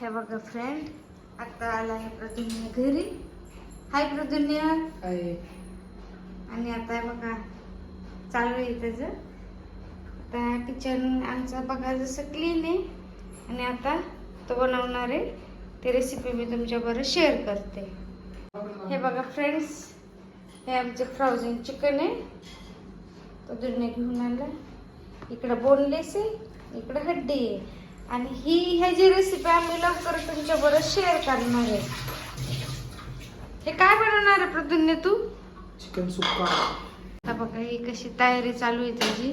हे बघा फ्रेंड, आता आला आहे प्रदुन्य घरी. हाय प्रदुन्य. हाय. आणि आता बघा चालू आहे त्याचं. आता किचन आमचं बघा जसं क्लीन आहे. आणि आता तो बनवणार आहे ती रेसिपी मी तुमच्याबरोबर शेअर करते. हे बघा फ्रेंड्स, हे आमचे फ्रोझन चिकन आहे. प्रदुन्य घेऊन आला. इकडं बोनलेस आहे, इकडं हड्डी आहे. आणि ह्याची रेसिपी आम्ही लवकर तुमच्याबरोबर शेअर करणार आहे. हे काय बनवणार आहे प्रदुन्य तू? चिकन सुक्का. आता बघा ही कशी तयारी चालू आहे त्याची.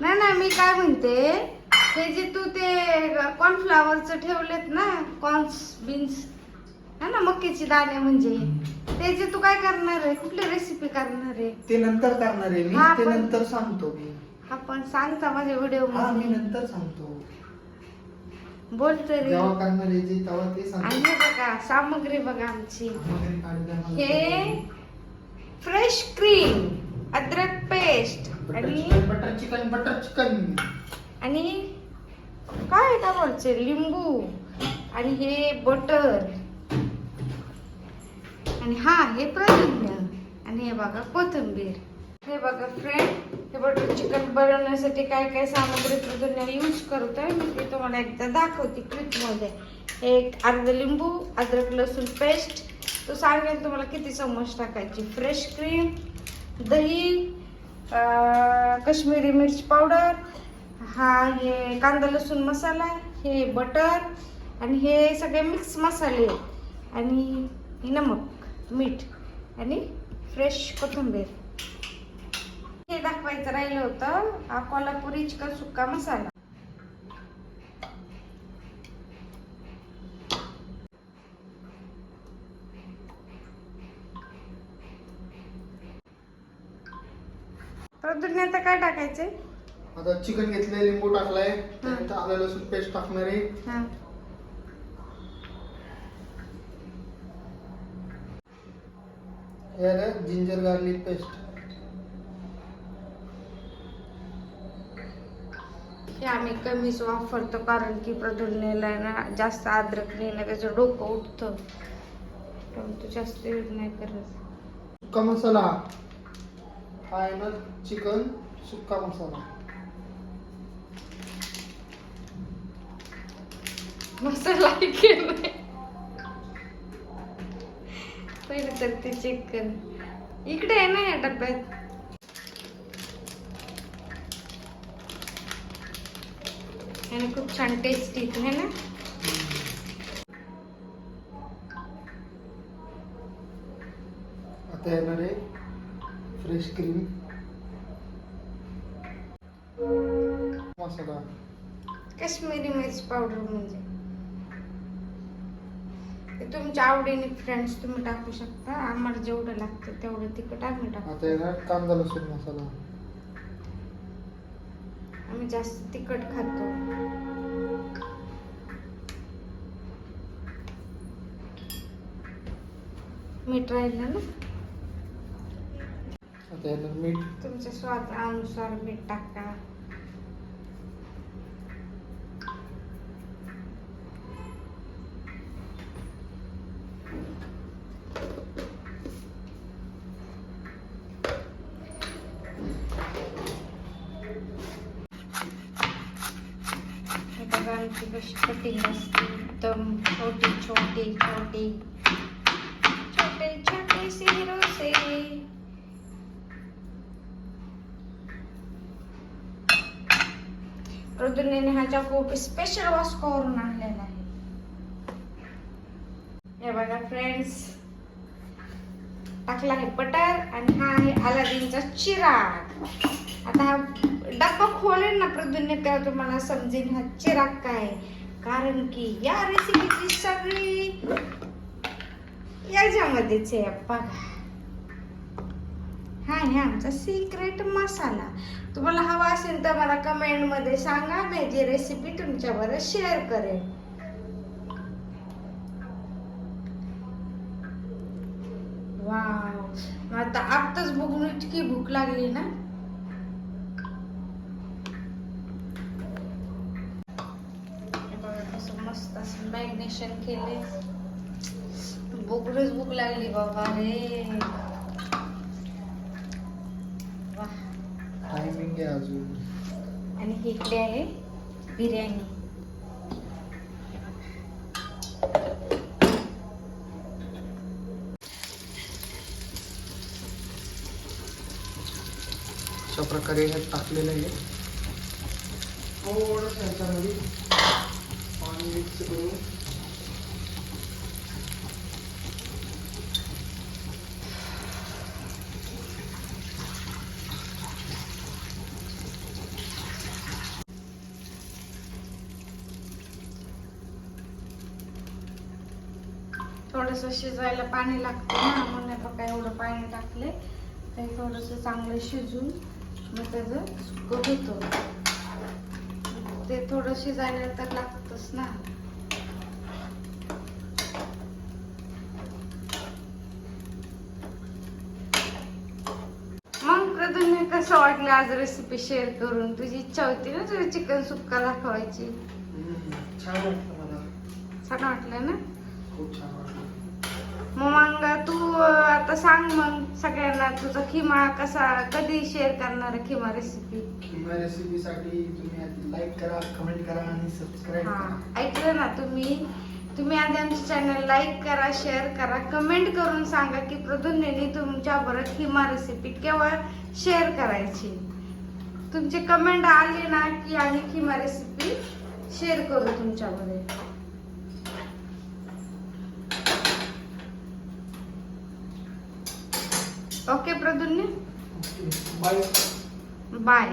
नाही मी काय म्हणते, हे जे तू ते कॉर्नफ्लावरचं ठेवलेत ना, कॉर्न्स बीन्स है ना, मक्याची दाणे म्हणजे ते जे तू काय करणार आहे, कुठली रेसिपी करणार आहे? ते नंतर करणार आहे मी. हा, ते पण- नंतर सांगतो मी. आपण सांगता माझ्या व्हिडिओ हा, मी मध्ये नंतर सांगतो. बोल तरी. जेव्हा करणार आहे जे तेव्हा ते आणि सांगतो. हे बघा सामग्री बघा आमची. वगैरे काढूया मला. हे फ्रेश क्रीम, अद्रक पेस्ट बटर चिकन. आणि काय बोलचे लिंबू आणि हे बटर आणि हे प्रदुन्य आणि हे बघा कोथिंबीर. हे बघा फ्रेंड, हे बटर चिकन बनवण्यासाठी काय काय सामग्री प्रदुन्य यूज करतोय मी ते तुम्हाला एकदा दाखवते क्लिप मध्ये. एक अर्ध लिंबू, अद्रक लसूण पेस्ट, तो सांगेल तुम्हाला किती चम्मच टाकायची, फ्रेश क्रीम, दही, काश्मीरी मिर्च पावडर, हे कांदा लसूण मसाला, हे बटर आणि हे सगळे मिक्स मसाले आणि नमक, मीठ आणि फ्रेश कोथिंबीर. हे दाखवायचं राहिलं होतं, हा कोल्हापुरी चिकन सुक्का मसाला. प्रदुन्य आता काय टाकायचंय? आता चिकन घेतलंय, लिंबू टाकलाय, त्यानंतर आलं लसूण पेस्ट टाकणार आहे. हा हे आहे जिंजर गार्लिक पेस्ट. हे आम्ही कमीच वापरतो कारण की प्रदुन्याला ना जास्त अद्रक नाही ना त्याचं डोकं उठतं, परंतु जास्त यूज नाही करत. सुक्का मसाला हा आहे ना, चिकन सुक्का मसाला. मसाला केलाय पहिले तर ते चेक कर. इकडे आहे ना या डब्यात. आणि खूप छान टेस्टी आहे ना. आता येणार आहे फ्रेश क्रीम मसाला. काश्मीरी मिर्च पावडर म्हणजे ते तुमच्या आवडीने फ्रेंड्स तुम्ही टाकू शकता. आम्हाला जेवढं लागतं तेवढं तिखट आम्ही टाकतो. आता येणार कांदा लसूण मसाला. आम्ही जास्त तिखट खातो. मीठ राहिलं ना, आता येणार मीठ. तुमच्या स्वादानुसार मीठ टाका. आमची कशी कटिंग असते, एकदम छोटी छोटी छोटी छोटे छोटे सिरों से. प्रदुन्याने हा चाकू स्पेशल वॉस्कोवरून आणलेला आहे. हे बघा फ्रेंड्स, टाकला आहे बटर आणि हा आहे अलादीनचा चिराग. आता हा डब्बा खोलेल ना प्रदुन्य तेव्हा तुम्हाला समजेल हा चिराग काय, कारण की या रेसिपीची सगळी याच्यामध्येच आहे बघा. हा आहे आमचा सिक्रेट मसाला. तुम्हाला हवा असेल तर मला कमेंट मध्ये सांगा, मी जी रेसिपी तुमच्याबरोबर शेअर करेन. वाव, आता आत्ताच बघून इतकी भूक लागली ना. मॅग्नेशन केले. भूकच भूक लागली बाबा रे. वाह. टायमिंग आहे अजून. आणि इकडे आहे बिर्याणी. अशा प्रकारे हे टाकलेलं आहे. थोडंसं ह्याच्यामध्ये पाणी मिक्स करून थोडंसं शिजायला पाणी लागतं ना, म्हणून बघा एवढं पाणी टाकले. ते थोडंसं चांगलं शिजून मग त्याचं सुकं होतं. ते थोडं शिजायला तर लागतंच ना. मग प्रदूने कसं वाटलं आज रेसिपी शेअर करून? तुझी इच्छा होती ना तुझी चिकन सुक्का दाखवायची. छान वाटलं मला. छान वाटलं ना? खूप छान वाटलं. मग तू आता सांग मग सगळ्यांना तुझा खिमा कसा कधी शेअर करणार आहे खिमा रेसिपी? खिमा रेसिपीसाठी तुम्ही आधी लाईक करा, कमेंट करा आणि सबस्क्राईब करा. ऐकलं ना तुम्ही आधी आमचे चॅनल लाईक करा, शेअर करा, कमेंट करून सांगा की प्रदूने तुमच्या बरोबर खिमा रेसिपी केव्हा शेअर करायची. तुमचे कमेंट आले ना की आम्ही खिमा रेसिपी शेअर करू तुमच्यामध्ये. ओके प्रदूने, बाय. बाय.